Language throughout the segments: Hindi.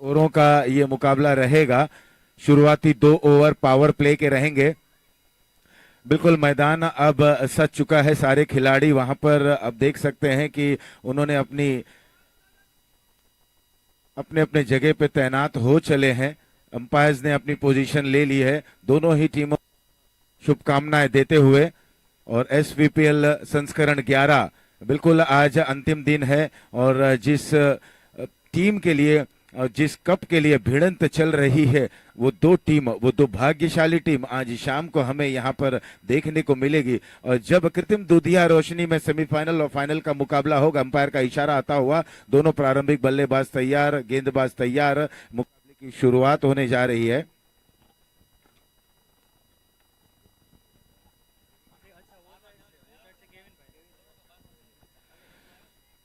ओवरों का ये मुकाबला रहेगा। शुरुआती 2 ओवर पावर प्ले के रहेंगे। बिल्कुल मैदान अब सज चुका है, सारे खिलाड़ी वहां पर अब देख सकते हैं कि उन्होंने अपनी अपने अपने जगह पे तैनात हो चले हैं। अंपायर्स ने अपनी पोजीशन ले ली है। दोनों ही टीमों शुभकामनाएं देते हुए, और एसवीपीएल संस्करण 11 बिल्कुल आज अंतिम दिन है। और जिस टीम के लिए, जिस कप के लिए भिड़ंत चल रही है, वो दो भाग्यशाली टीम आज शाम को हमें यहाँ पर देखने को मिलेगी। और जब कृत्रिम दूधिया रोशनी में सेमीफाइनल और फाइनल का मुकाबला होगा, अंपायर का इशारा आता हुआ, दोनों प्रारंभिक बल्लेबाज तैयार, गेंदबाज तैयार, मुकाबले की शुरुआत होने जा रही है।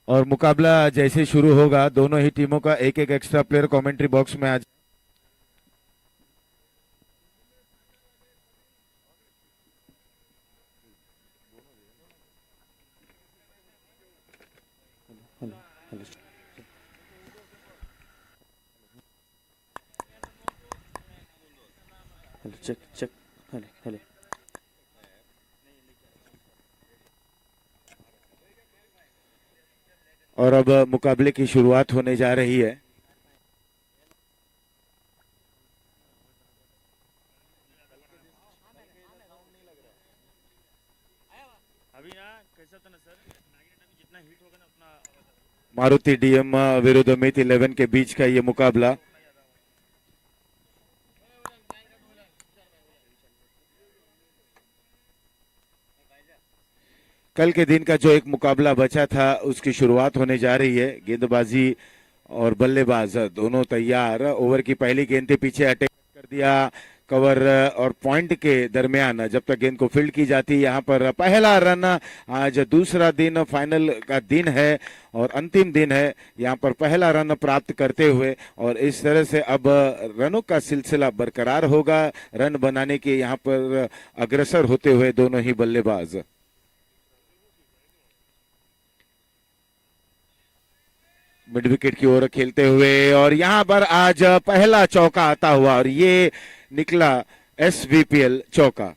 और मुकाबला जैसे शुरू होगा, दोनों ही टीमों का एक एक एक्स्ट्रा प्लेयर कमेंट्री बॉक्स में आज। Hello hello hello check check hello hello. और अब मुकाबले की शुरुआत होने जा रही है। अभी ना कैसा था ना सर, नागिन अभी जितना हिट होगा ना उतना मारुति डीएम विरुद्ध मित 11 के बीच का ये मुकाबला। कल के दिन का जो एक मुकाबला बचा था, उसकी शुरुआत होने जा रही है। गेंदबाजी और बल्लेबाज दोनों तैयार। ओवर की पहली गेंद थी, पीछे अटैक कर दिया। कवर और पॉइंट के दरमियान जब तक गेंद को फील्ड की जाती, यहाँ पर पहला रन। आज दूसरा दिन फाइनल का दिन है और अंतिम दिन है, यहाँ पर पहला रन प्राप्त करते हुए, और इस तरह से अब रनों का सिलसिला बरकरार होगा। रन बनाने के यहाँ पर अग्रसर होते हुए दोनों ही बल्लेबाज। मिड विकेट की ओर खेलते हुए, और यहां पर आज पहला चौका आता हुआ, और ये निकला एसवीपीएल चौका।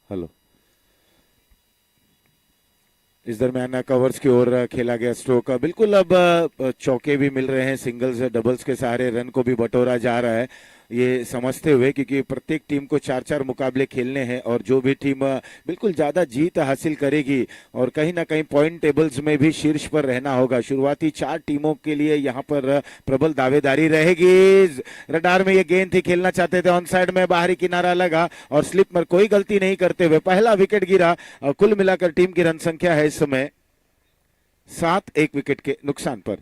हेलो। इस दरमियान कवर्स की ओर खेला गया स्ट्रोक। बिल्कुल अब चौके भी मिल रहे हैं, सिंगल्स डबल्स के सहारे रन को भी बटोरा जा रहा है। ये समझते हुए, क्योंकि प्रत्येक टीम को 4-4 मुकाबले खेलने हैं, और जो भी टीम बिल्कुल ज्यादा जीत हासिल करेगी और कहीं ना कहीं पॉइंट टेबल्स में भी शीर्ष पर रहना होगा। शुरुआती 4 टीमों के लिए यहाँ पर प्रबल दावेदारी रहेगी। रडार में ये गेंद थी, खेलना चाहते थे, ऑन साइड में बाहरी किनारा लगा, और स्लिप में कोई गलती नहीं करते हुए पहला विकेट गिरा। कुल मिलाकर टीम की रन संख्या है इस समय 7, 1 विकेट के नुकसान पर।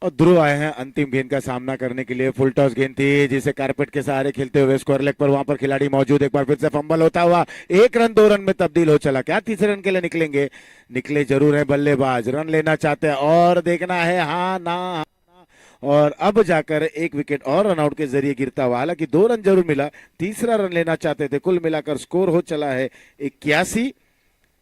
और ध्रुव आए हैं अंतिम गेंद का सामना करने के लिए। फुल टॉस गेंद थी जिसे कारपेट के सहारे खेलते हुए स्क्वायर लेग पर वहां पर खिलाड़ी मौजूद। एक बार फिर से फंबल होता हुआ 1 रन 2 रन में तब्दील हो चला। क्या तीसरे रन के लिए निकलेंगे? निकले जरूर है बल्लेबाज, रन लेना चाहते हैं और देखना है हाँ ना हाँ, ना। और अब जाकर एक विकेट और रन आउट के जरिए गिरता हुआ, हालांकि 2 रन जरूर मिला, तीसरा रन लेना चाहते थे। कुल मिलाकर स्कोर हो चला है 81,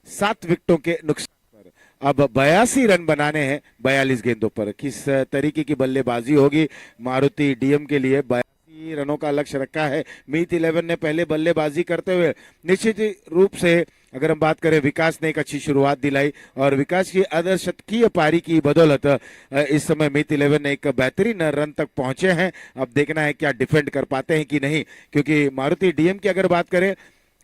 7 विकेटों के नुकसान पर। अब 82 रन बनाने हैं 42 गेंदों पर। किस तरीके की बल्लेबाजी होगी मारुति डीएम के लिए? 82 रनों का लक्ष्य रखा है मीत 11 ने पहले बल्लेबाजी करते हुए। निश्चित रूप से अगर हम बात करें, विकास ने एक अच्छी शुरुआत दिलाई और विकास की अर्धशतकीय पारी की बदौलत इस समय मीत 11 ने एक बेहतरीन रन तक पहुंचे हैं। अब देखना है क्या डिफेंड कर पाते हैं कि नहीं, क्योंकि मारुति डीएम की अगर बात करें,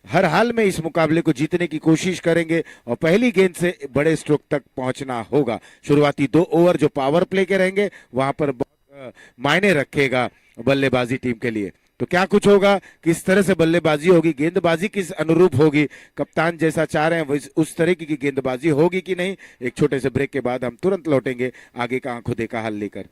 हर हाल में इस मुकाबले को जीतने की कोशिश करेंगे और पहली गेंद से बड़े स्ट्रोक तक पहुंचना होगा। शुरुआती 2 ओवर जो पावर प्ले के रहेंगे वहां पर बहुत मायने रखेगा बल्लेबाजी टीम के लिए। तो क्या कुछ होगा, किस तरह से बल्लेबाजी होगी, गेंदबाजी किस अनुरूप होगी, कप्तान जैसा चाह रहे हैं उस तरीके की गेंदबाजी होगी कि नहीं? एक छोटे से ब्रेक के बाद हम तुरंत लौटेंगे आगे का आंखों देखा हाल लेकर।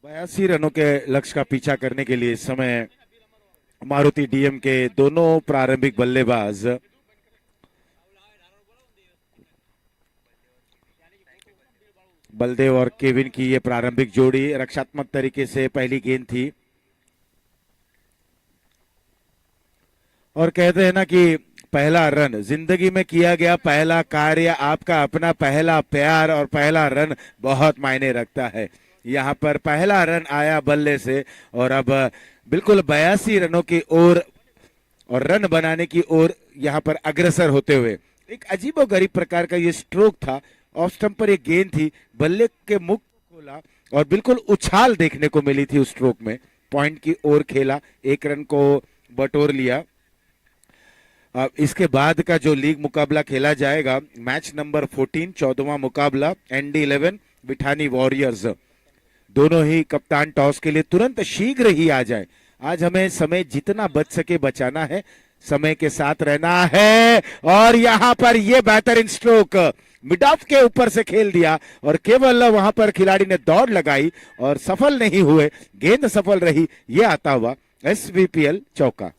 82 रनों के लक्ष्य का पीछा करने के लिए इस समय मारुति डीएम के दोनों प्रारंभिक बल्लेबाज बलदेव और केविन की ये प्रारंभिक जोड़ी रक्षात्मक तरीके से पहली गेंद थी और कहते हैं ना कि पहला रन जिंदगी में किया गया पहला कार्य, आपका अपना पहला प्यार और पहला रन बहुत मायने रखता है। यहाँ पर पहला रन आया बल्ले से और अब बिल्कुल 82 रनों की ओर और रन बनाने की ओर यहाँ पर अग्रसर होते हुए एक अजीबोगरीब प्रकार का ये स्ट्रोक था। ऑफ स्टंप पर एक गेंद थी, बल्ले के मुख को खोला और बिल्कुल उछाल देखने को मिली थी उस स्ट्रोक में। पॉइंट की ओर खेला, एक रन को बटोर लिया। अब इसके बाद का जो लीग मुकाबला खेला जाएगा, मैच नंबर 14 14वां मुकाबला ND11 बिठानी वॉरियर्स। दोनों ही कप्तान टॉस के लिए तुरंत शीघ्र ही आ जाए। आज हमें समय जितना बच सके बचाना है, समय के साथ रहना है। और यहां पर यह बेहतरीन स्ट्रोक मिड ऑफ के ऊपर से खेल दिया और केवल वहां पर खिलाड़ी ने दौड़ लगाई और सफल नहीं हुए, गेंद सफल रही। यह आता हुआ SVPL चौका।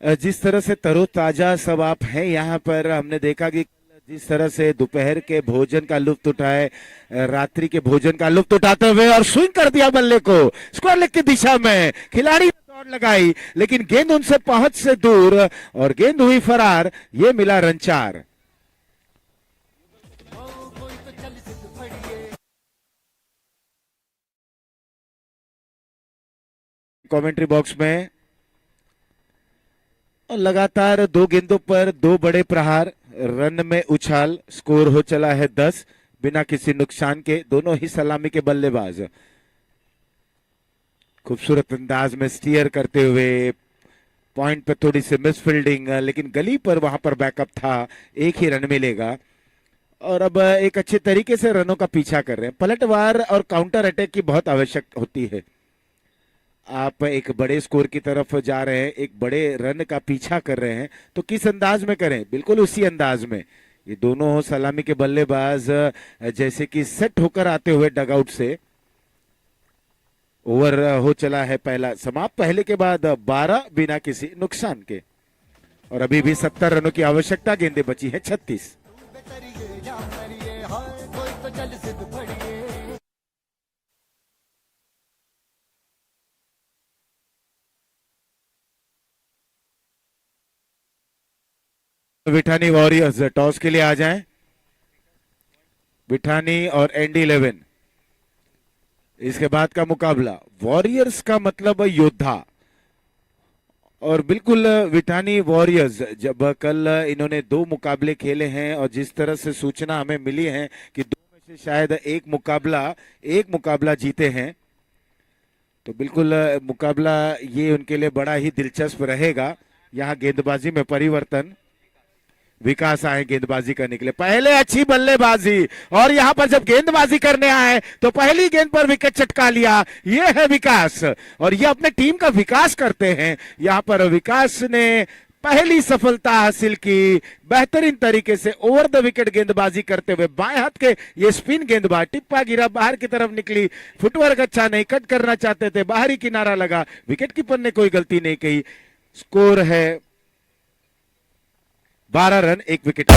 जिस तरह से तरोताजा सब आप हैं यहाँ पर, हमने देखा कि जिस तरह से दोपहर के भोजन का लुत्फ उठाए, रात्रि के भोजन का लुत्फ उठाते हुए और स्विंग कर दिया बल्ले को स्क्वायर लेग की दिशा में। खिलाड़ी ने दौड़ लगाई लेकिन गेंद उनसे पहुंच से दूर और गेंद हुई फरार। ये मिला रन 4। कमेंट्री बॉक्स में और लगातार 2 गेंदों पर 2 बड़े प्रहार, रन में उछाल, स्कोर हो चला है 10 बिना किसी नुकसान के। दोनों ही सलामी के बल्लेबाज खूबसूरत अंदाज में स्टीयर करते हुए, पॉइंट पे थोड़ी सी मिस फील्डिंग, लेकिन गली पर वहां पर बैकअप था, एक ही रन मिलेगा और अब एक अच्छे तरीके से रनों का पीछा कर रहे हैं। पलटवार और काउंटर अटैक की बहुत आवश्यक होती है। आप एक बड़े स्कोर की तरफ जा रहे हैं, एक बड़े रन का पीछा कर रहे हैं, तो किस अंदाज में करें? बिल्कुल उसी अंदाज में। ये दोनों सलामी के बल्लेबाज जैसे कि सेट होकर आते हुए डगआउट से। ओवर हो चला है पहला समाप्त, पहले के बाद 12 बिना किसी नुकसान के और अभी भी 70 रनों की आवश्यकता। गेंदें बची है 36। बिठानी वॉरियर्स टॉस के लिए आ जाएं। बिठानी और ND11, इसके बाद का मुकाबला। वॉरियर्स का मतलब योद्धा और बिल्कुल बिठानी वॉरियर्स, जब कल इन्होंने 2 मुकाबले खेले हैं और जिस तरह से सूचना हमें मिली है कि 2 में से शायद एक मुकाबला जीते हैं, तो बिल्कुल मुकाबला ये उनके लिए बड़ा ही दिलचस्प रहेगा। यहाँ गेंदबाजी में परिवर्तन, विकास आए गेंदबाजी करने के लिए। पहले अच्छी बल्लेबाजी और यहां पर जब गेंदबाजी करने आए तो पहली गेंद पर विकेट चटका लिया। ये है विकास और ये अपने टीम का विकास करते हैं। यहां पर विकास ने पहली सफलता हासिल की बेहतरीन तरीके से ओवर द विकेट गेंदबाजी करते हुए। बाएं हाथ के ये स्पिन गेंदबाज, टिप्पा गिरा, बाहर की तरफ निकली, फुटवर्क अच्छा नहीं, कट करना चाहते थे, बाहरी किनारा लगा, विकेट कीपर ने कोई गलती नहीं की। स्कोर है 12 रन 1 विकेट।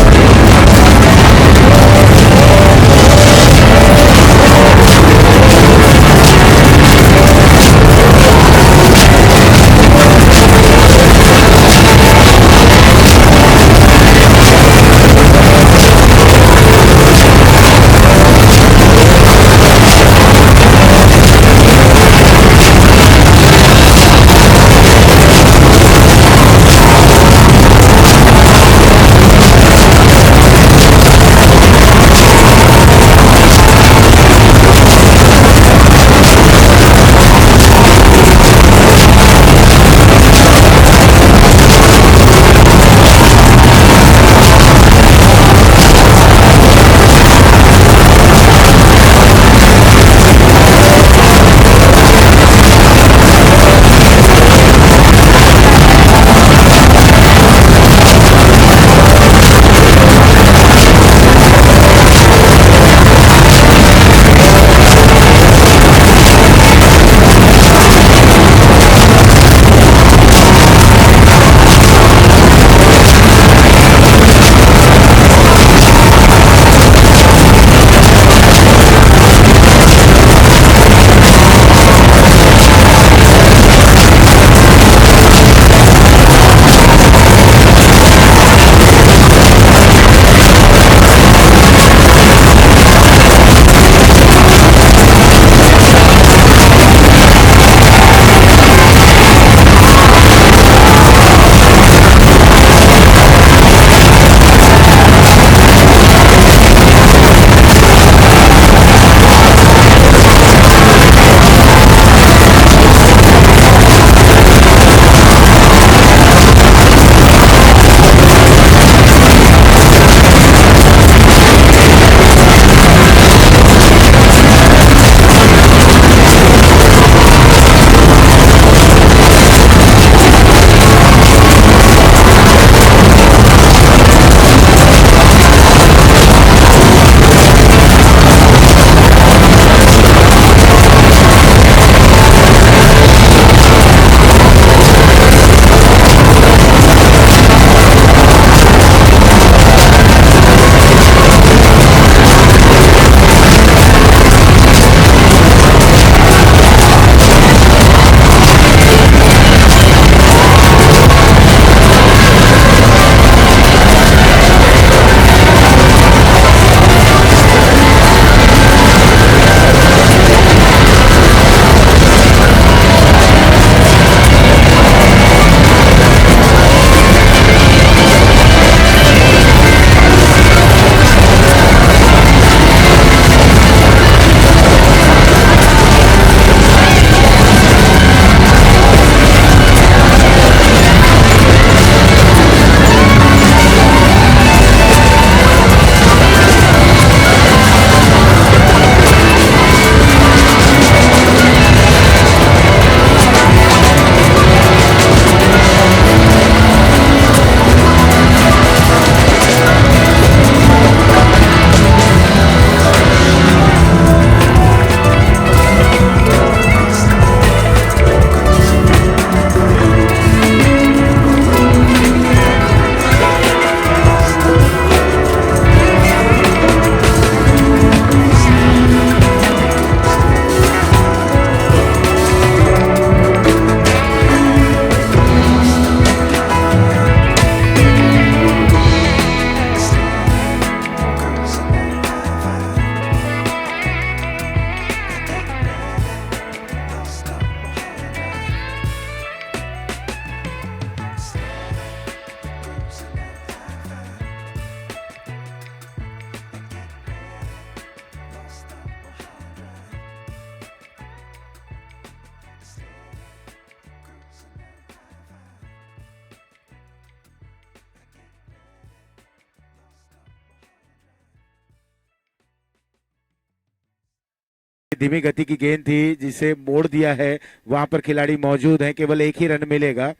धीमी गति की गेंद थी जिसे मोड़ दिया है, वहां पर खिलाड़ी मौजूद हैं, केवल एक ही रन मिलेगा।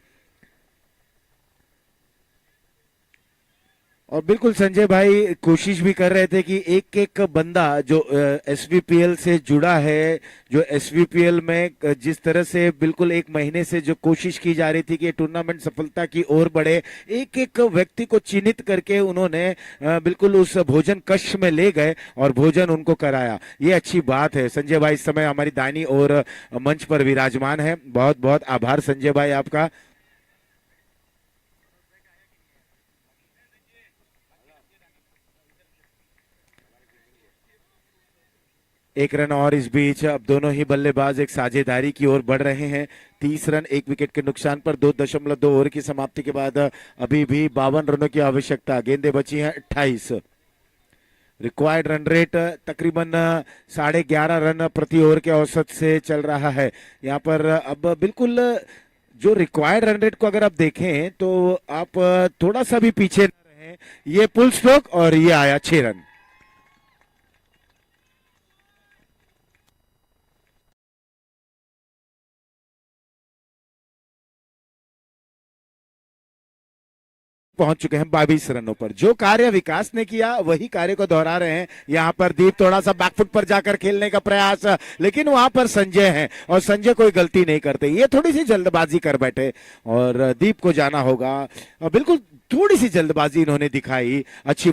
और बिल्कुल संजय भाई कोशिश भी कर रहे थे कि एक एक बंदा जो एसवीपीएल से जुड़ा है, जो एसवीपीएल में जिस तरह से बिल्कुल एक महीने से जो कोशिश की जा रही थी कि टूर्नामेंट सफलता की ओर बढ़े, एक एक व्यक्ति को चिन्हित करके उन्होंने बिल्कुल उस भोजन कक्ष में ले गए और भोजन उनको कराया। ये अच्छी बात है। संजय भाई इस समय हमारी दानी और मंच पर विराजमान है। बहुत बहुत आभार संजय भाई आपका। एक रन और इस बीच अब दोनों ही बल्लेबाज एक साझेदारी की ओर बढ़ रहे हैं। 30 रन 1 विकेट के नुकसान पर 2.2 ओवर की समाप्ति के बाद अभी भी 52 रनों की आवश्यकता। गेंदें बची हैं 28। रिक्वायर्ड रन रेट तकरीबन 11.5 रन प्रति ओवर के औसत से चल रहा है। यहाँ पर अब बिल्कुल जो रिक्वायर्ड रन रेट को अगर आप देखें तो आप थोड़ा सा भी पीछे न रहें। ये पुल स्ट्रोक और ये आया 6 रन। पहुंच चुके हैं 22 रनों पर। जो कार्य विकास ने किया वही कार्य को दोहरा रहे हैं। यहां पर दीप थोड़ा सा बैकफुट पर जाकर खेलने का प्रयास, लेकिन वहां पर संजय हैं और संजय कोई गलती नहीं करते। ये थोड़ी सी जल्दबाजी कर बैठे और दीप को जाना होगा। बिल्कुल थोड़ी सी जल्दबाजी इन्होंने दिखाई। अच्छी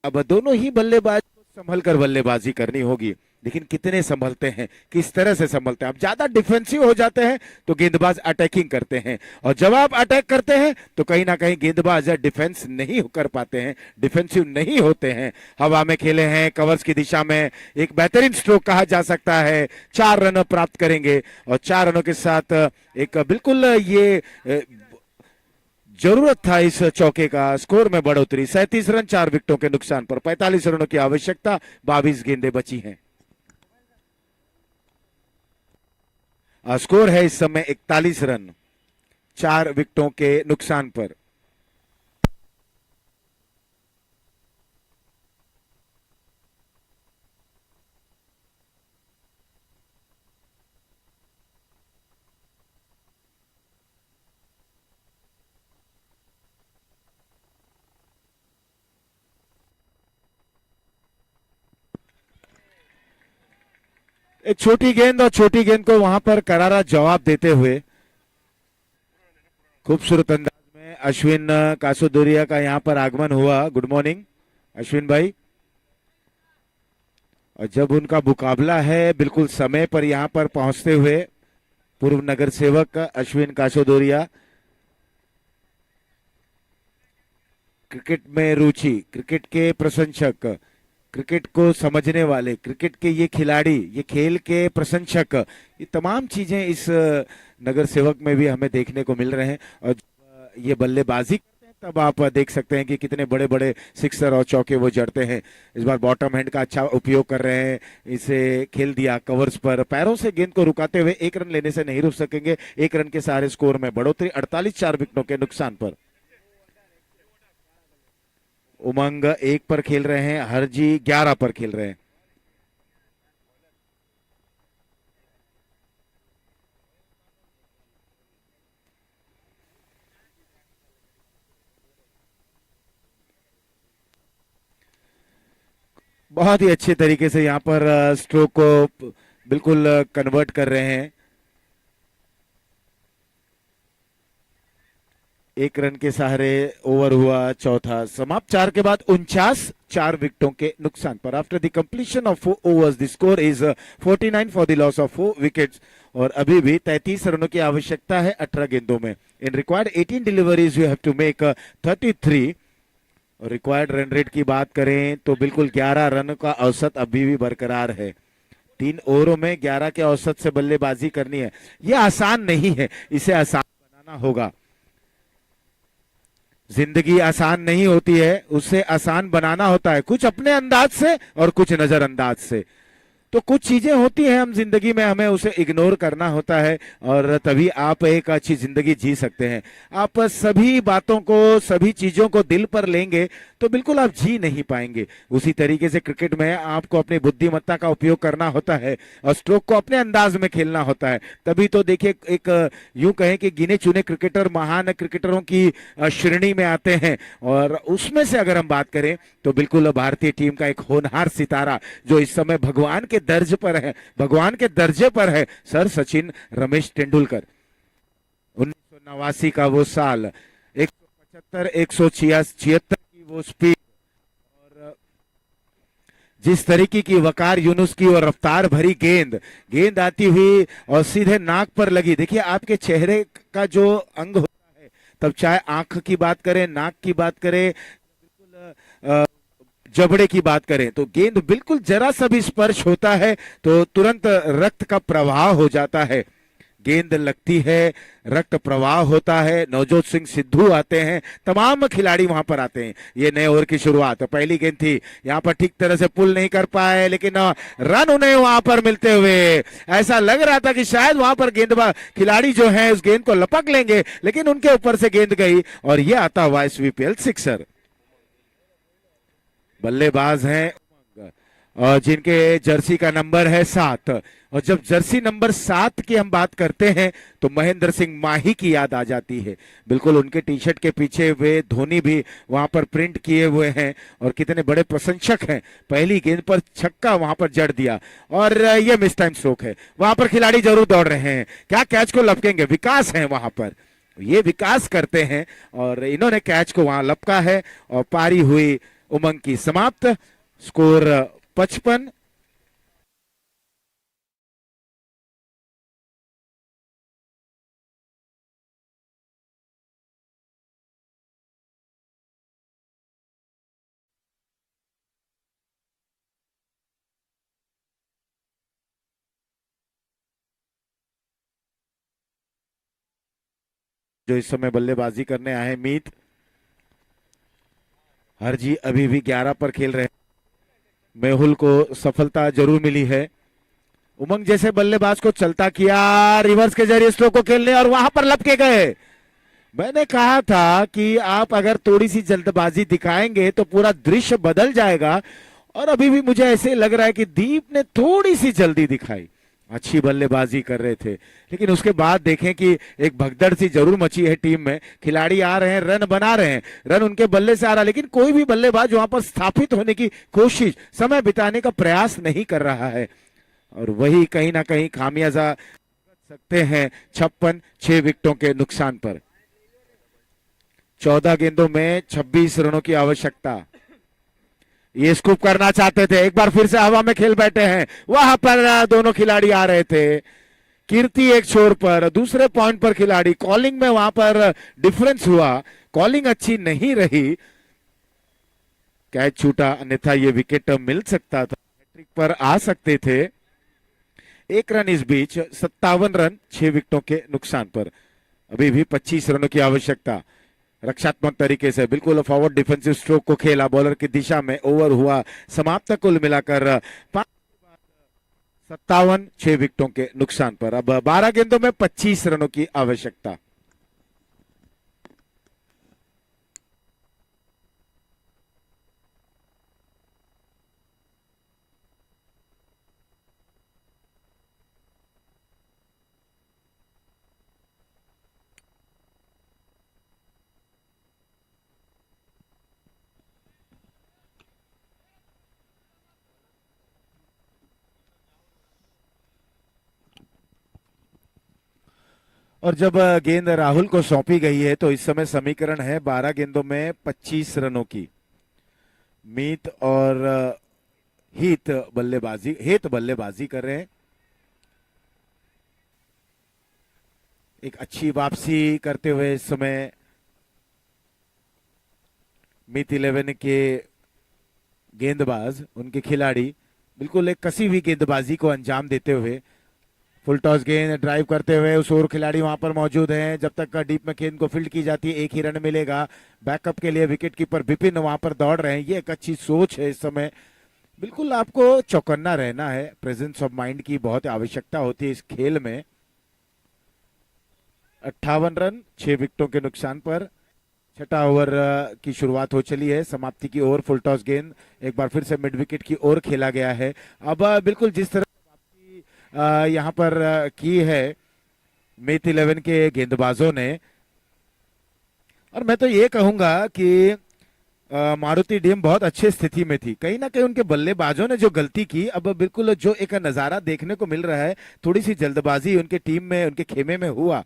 अब दोनों ही बल्लेबाज को संभल कर बल्लेबाजी करनी होगी, लेकिन कितने संभलते हैं, किस तरह से संभलते हैं। अब ज्यादा डिफेंसिव हो जाते हैं तो गेंदबाज अटैकिंग करते हैं, और जब आप अटैक करते हैं तो कहीं ना कहीं गेंदबाज डिफेंस नहीं कर पाते हैं, डिफेंसिव नहीं होते हैं। हवा में खेले हैं कवर्स की दिशा में, एक बेहतरीन स्ट्रोक कहा जा सकता है। 4 रन प्राप्त करेंगे, और 4 रनों के साथ एक बिल्कुल ये जरूरत था इस चौके का। स्कोर में बढ़ोतरी, 37 रन 4 विकेटों के नुकसान पर, 45 रनों की आवश्यकता, 22 गेंदें बची हैं। स्कोर है इस समय 41 रन 4 विकेटों के नुकसान पर। एक छोटी गेंद, और छोटी गेंद को वहां पर करारा जवाब देते हुए खूबसूरत अंदाज में अश्विन कासोदुरिया का यहां पर आगमन हुआ। गुड मॉर्निंग अश्विन भाई। और जब उनका मुकाबला है बिल्कुल समय पर यहां पर पहुंचते हुए पूर्व नगर सेवक अश्विन कासोदुरिया। क्रिकेट में रुचि, क्रिकेट के प्रशंसक, क्रिकेट को समझने वाले, क्रिकेट के ये खिलाड़ी, ये खेल के प्रशंसक, ये तमाम चीजें इस नगर सेवक में भी हमें देखने को मिल रहे हैं। और ये बल्लेबाजी करते हैं तब आप देख सकते हैं कि कितने बड़े बड़े सिक्सर और चौके वो जड़ते हैं। इस बार बॉटम हैंड का अच्छा उपयोग कर रहे हैं, इसे खेल दिया कवर्स पर, पैरों से गेंद को रुकाते हुए 1 रन लेने से नहीं रुक सकेंगे। 1 रन के सहारे स्कोर में बढ़ोतरी, 48 4 विकेटों के नुकसान पर। उमंग 1 पर खेल रहे हैं, हरजी 11 पर खेल रहे हैं। बहुत ही अच्छे तरीके से यहां पर स्ट्रोक को बिल्कुल कन्वर्ट कर रहे हैं। 1 रन के सहारे ओवर हुआ चौथा समाप्त। 4 के बाद 49 4 विकेटों के नुकसान पर। After the completion of 4 overs the score is 49 for the loss of 4 wickets. और अभी भी 33 रनों की आवश्यकता है 18 गेंदों में। In required 18 deliveries you have to make 33। और रिक्वायर्ड रन रेट की बात करें तो बिल्कुल 11 रन का औसत अभी भी बरकरार है। 3 ओवरों में 11 के औसत से बल्लेबाजी करनी है, यह आसान नहीं है, इसे आसान बनाना होगा। जिंदगी आसान नहीं होती है, उसे आसान बनाना होता है, कुछ अपने अंदाज से और कुछ नजरअंदाज से। तो कुछ चीजें होती हैं हम जिंदगी में, हमें उसे इग्नोर करना होता है, और तभी आप एक अच्छी जिंदगी जी सकते हैं। आप सभी बातों को, सभी चीजों को दिल पर लेंगे तो बिल्कुल आप जी नहीं पाएंगे। उसी तरीके से क्रिकेट में आपको अपनी बुद्धिमत्ता का उपयोग करना होता है, और स्ट्रोक को अपने अंदाज में खेलना होता है। तभी तो देखिए, एक यूं कहें कि गिने चुने क्रिकेटर महान क्रिकेटरों की श्रेणी में आते हैं, और उसमें से अगर हम बात करें तो बिल्कुल भारतीय टीम का एक होनहार सितारा जो इस समय भगवान के दर्ज पर है, भगवान के दर्जे पर है, सर सचिन रमेश तेंदुलकर। 1989 का वो साल, 175 176 की वो स्पीड, और जिस तरीके की वकार यूनुस की और रफ्तार भरी गेंद आती हुई और सीधे नाक पर लगी। देखिए आपके चेहरे का जो अंग होता है, तब चाहे आंख की बात करें, नाक की बात करें, बिल्कुल जबड़े की बात करें, तो गेंद बिल्कुल जरा सा भी स्पर्श होता है तो तुरंत रक्त का प्रवाह हो जाता है। गेंद लगती है, रक्त प्रवाह होता है। नवजोत सिंह सिद्धू आते हैं, तमाम खिलाड़ी वहां पर आते हैं। ये नए ओवर की शुरुआत, पहली गेंद थी, यहां पर ठीक तरह से पुल नहीं कर पाए, लेकिन रन उन्हें वहां पर मिलते हुए ऐसा लग रहा था कि शायद वहां पर गेंदबाज खिलाड़ी जो है उस गेंद को लपक लेंगे, लेकिन उनके ऊपर से गेंद गई, और यह आता हुआ SVPL सिक्सर। बल्लेबाज हैं और जिनके जर्सी का नंबर है 7, और जब जर्सी नंबर 7 की हम बात करते हैं तो महेंद्र सिंह माही की याद आ जाती है। बिल्कुल उनके टी शर्ट के पीछे वे धोनी भी वहां पर प्रिंट किए हुए हैं, और कितने बड़े प्रशंसक हैं। पहली गेंद पर छक्का वहां पर जड़ दिया, और ये मिस टाइम स्ट्रोक है। वहां पर खिलाड़ी जरूर दौड़ रहे हैं, क्या कैच को लपकेंगे, विकास है वहां पर, ये विकास करते हैं, और इन्होंने कैच को वहां लपका है और पारी हुई उमंग की समाप्त। स्कोर 55। जो इस समय बल्लेबाजी करने आए हैं मीत हरजी अभी भी 11 पर खेल रहे हैं। मेहुल को सफलता जरूर मिली है। उमंग जैसे बल्लेबाज को चलता किया, रिवर्स के जरिए स्ट्रोक को खेलने और वहां पर लपके गए। मैंने कहा था कि आप अगर थोड़ी सी जल्दबाजी दिखाएंगे तो पूरा दृश्य बदल जाएगा, और अभी भी मुझे ऐसे लग रहा है कि दीप ने थोड़ी सी जल्दी दिखाई। अच्छी बल्लेबाजी कर रहे थे, लेकिन उसके बाद देखें कि एक भगदड़ सी जरूर मची है टीम में। खिलाड़ी आ रहे हैं, रन बना रहे हैं, रन उनके बल्ले से आ रहा है, लेकिन कोई भी बल्लेबाज वहां पर स्थापित होने की कोशिश, समय बिताने का प्रयास नहीं कर रहा है, और वही कहीं ना कहीं खामियाजा सकते हैं 56 6 विकेटों के नुकसान पर। 14 गेंदों में 26 रनों की आवश्यकता। ये स्कूप करना चाहते थे, एक बार फिर से हवा में खेल बैठे हैं। वहां पर दोनों खिलाड़ी आ रहे थे। कीर्ति एक छोर पर, दूसरे पॉइंट पर खिलाड़ी। कॉलिंग में वहां पर डिफरेंस हुआ, कॉलिंग अच्छी नहीं रही, कैच छूटा, अन्यथा ये विकेट मिल सकता था, हैट्रिक पर आ सकते थे। एक रन इस बीच, 57 रन 6 विकेटों के नुकसान पर। अभी भी 25 रनों की आवश्यकता। रक्षात्मक तरीके से बिल्कुल फॉरवर्ड डिफेंसिव स्ट्रोक को खेला बॉलर की दिशा में। ओवर हुआ समाप्त, कुल मिलाकर 57 6 विकेटों के नुकसान पर। अब 12 गेंदों में 25 रनों की आवश्यकता। और जब गेंद राहुल को सौंपी गई है तो इस समय समीकरण है 12 गेंदों में 25 रनों की। मीत और हेत बल्लेबाजी कर रहे हैं। एक अच्छी वापसी करते हुए इस समय मीत 11 के गेंदबाज, उनके खिलाड़ी बिल्कुल एक कसी हुई गेंदबाजी को अंजाम देते हुए। फुल टॉस गेंद ड्राइव करते हुए उस ओर खिलाड़ी वहां पर मौजूद हैं। जब तक डीप में गेंद को फील्ड की जाती है, एक ही रन मिलेगा। बैकअप के लिए विकेट कीपर विपिन वहां पर दौड़ रहे हैं। ये एक अच्छी सोच है इस समय। बिल्कुल आपको चौकन्ना रहना है, प्रेजेंस ऑफ माइंड की बहुत आवश्यकता होती है इस खेल में। 58 रन 6 विकेटों के नुकसान पर। छठा ओवर की शुरुआत हो चली है, समाप्ति की ओर। फुल टॉस गेंद एक बार फिर से मिड विकेट की ओर खेला गया है। अब बिल्कुल जिस तरह यहां पर की है मीत 11 के गेंदबाजों ने, और मैं तो ये कहूंगा कि मारुति डीम बहुत अच्छी स्थिति में थी। कहीं ना कहीं उनके बल्लेबाजों ने जो गलती की, अब बिल्कुल जो एक नजारा देखने को मिल रहा है, थोड़ी सी जल्दबाजी उनके टीम में, उनके खेमे में हुआ।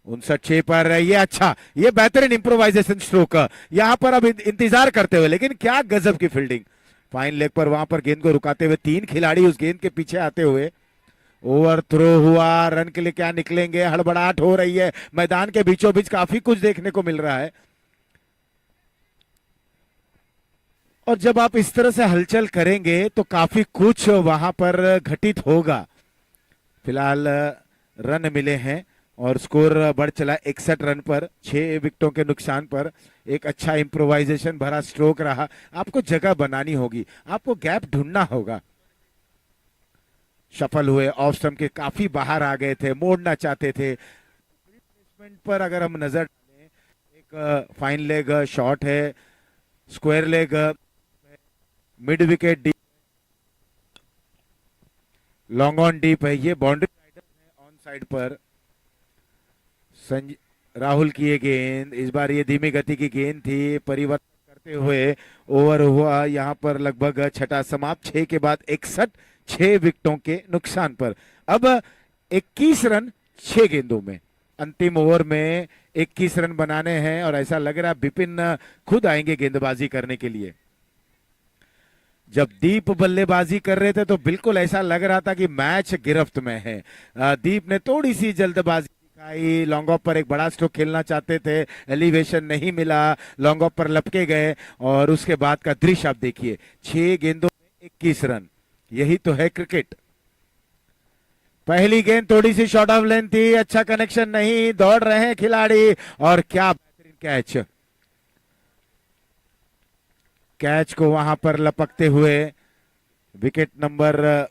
59 पर ये अच्छा, ये बेहतरीन इंप्रोवाइजेशन स्ट्रोक यहां पर अब इंतजार करते हुए, लेकिन क्या गजब की फील्डिंग। फाइन लेग पर वहां पर गेंद को रुकाते हुए 3 खिलाड़ी उस गेंद के पीछे आते हुए। ओवर थ्रो हुआ, रन के लिए क्या निकलेंगे, हड़बड़ाहट हो रही है मैदान के बीचों बीच, काफी कुछ देखने को मिल रहा है। और जब आप इस तरह से हलचल करेंगे तो काफी कुछ वहां पर घटित होगा। फिलहाल रन मिले हैं और स्कोर बढ़ चला 61 रन पर 6 विकेटों के नुकसान पर। एक अच्छा इंप्रोवाइजेशन भरा स्ट्रोक रहा। आपको जगह बनानी होगी, आपको गैप ढूंढना होगा। सफल हुए, ऑफ स्टंप के काफी बाहर आ गए थे, मोड़ना चाहते थे। प्लेसमेंट पर अगर हम नजर डालें, एक फाइन लेग शॉट है, square leg, mid wicket deep, long on deep है। ये बाउंड्री राइडर है ऑन साइड पर। राहुल की ये गेंद, इस बार ये धीमी गति की गेंद थी, परिवर्तन करते हुए ओवर हुआ यहां पर लगभग छठा, समाप्त 6 के बाद 61 6 विकेटों के नुकसान पर। अब 21 रन 6 गेंदों में, अंतिम ओवर में 21 रन बनाने हैं, और ऐसा लग रहा है विपिन खुद आएंगे गेंदबाजी करने के लिए। जब दीप बल्लेबाजी कर रहे थे तो बिल्कुल ऐसा लग रहा था कि मैच गिरफ्त में है। दीप ने थोड़ी सी जल्दबाजी दिखाई, लॉन्ग ऑफ पर एक बड़ा स्ट्रोक खेलना चाहते थे, एलिवेशन नहीं मिला, लॉन्ग ऑफ पर लपके गए और उसके बाद का दृश्य आप देखिए, 6 गेंदों में 21 रन। यही तो है क्रिकेट। पहली गेंद थोड़ी सी शॉर्ट ऑफ लेंथ थी, अच्छा कनेक्शन नहीं, दौड़ रहे हैं खिलाड़ी और क्या बेहतरीन कैच। कैच को वहां पर लपकते हुए विकेट नंबर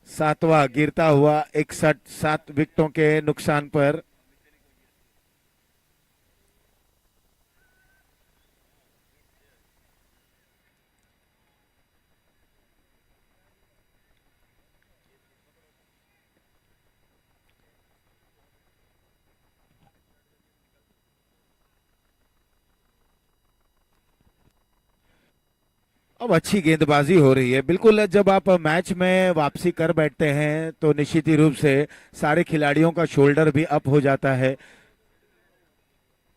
7वां गिरता हुआ 7 विकेटों के नुकसान पर। अब अच्छी गेंदबाजी हो रही है। बिल्कुल जब आप मैच में वापसी कर बैठते हैं तो निश्चित ही रूप से सारे खिलाड़ियों का शोल्डर भी अप हो जाता है,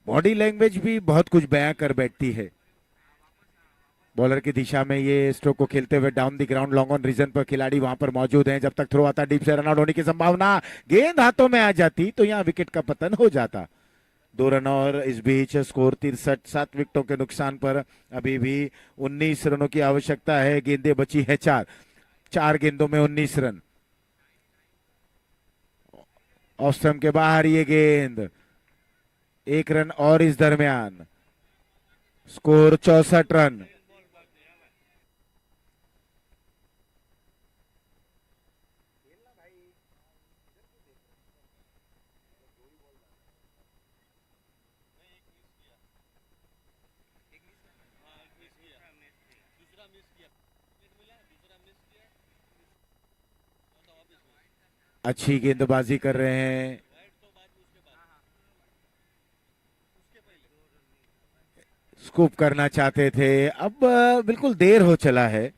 बॉडी लैंग्वेज भी बहुत कुछ बयां कर बैठती है। बॉलर की दिशा में ये स्ट्रोक को खेलते हुए down the ground long on region पर खिलाड़ी वहां पर मौजूद हैं। जब तक थ्रो आता डीप से रनआउट होने की संभावना, गेंद हाथों में आ जाती तो यहां विकेट का पतन हो जाता। 2 रन और इस बीच स्कोर 63, 7 विकेटों के नुकसान पर अभी भी 19 रनों की आवश्यकता है। गेंदें बची है 4 गेंदों में 19 रन। ऑफ स्टंप के बाहर ये गेंद, 1 रन और इस दरमियान, स्कोर 64 रन। अच्छी गेंदबाजी कर रहे हैं, स्कूप करना चाहते थे, अब बिल्कुल देर हो चला है।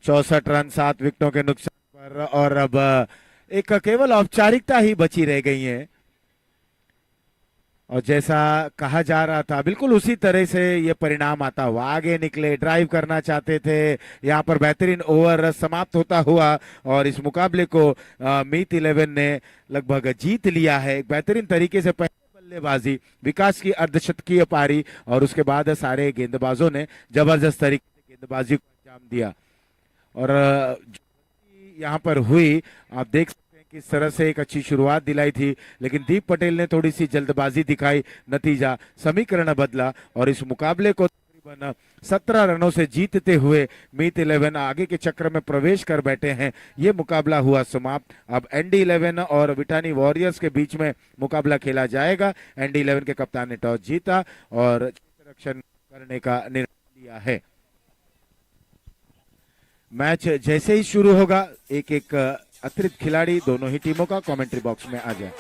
64 रन 7 विकेटों के नुकसान पर और अब एक केवल औपचारिकता ही बची रह गई है। और जैसा कहा जा रहा था बिल्कुल उसी तरह से ये परिणाम आता हुआ आगे निकले, ड्राइव करना चाहते थे। यहाँ पर बेहतरीन ओवर समाप्त होता हुआ और इस मुकाबले को मीत 11 ने लगभग जीत लिया है। एक बेहतरीन तरीके से पहले बल्लेबाजी, विकास की अर्धशतकीय पारी और उसके बाद सारे गेंदबाजों ने जबरदस्त तरीके से गेंदबाजी को अंजाम दिया। और यहाँ पर हुई, आप देख सकते हैं किस तरह से एक अच्छी शुरुआत दिलाई थी, लेकिन दीप पटेल ने थोड़ी सी जल्दबाजी दिखाई, नतीजा समीकरण बदला और इस मुकाबले को तकरीबन 17 रनों से जीतते हुए मीत 11 आगे के चक्र में प्रवेश कर बैठे हैं। ये मुकाबला हुआ समाप्त। अब एनडी 11 और विटानी वॉरियर्स के बीच में मुकाबला खेला जाएगा। एनडी 11 के कप्तान ने टॉस जीता और रक्षण करने का निर्णय लिया है। मैच जैसे ही शुरू होगा, एक एक अतिरिक्त खिलाड़ी दोनों ही टीमों का कमेंट्री बॉक्स में आ जाए।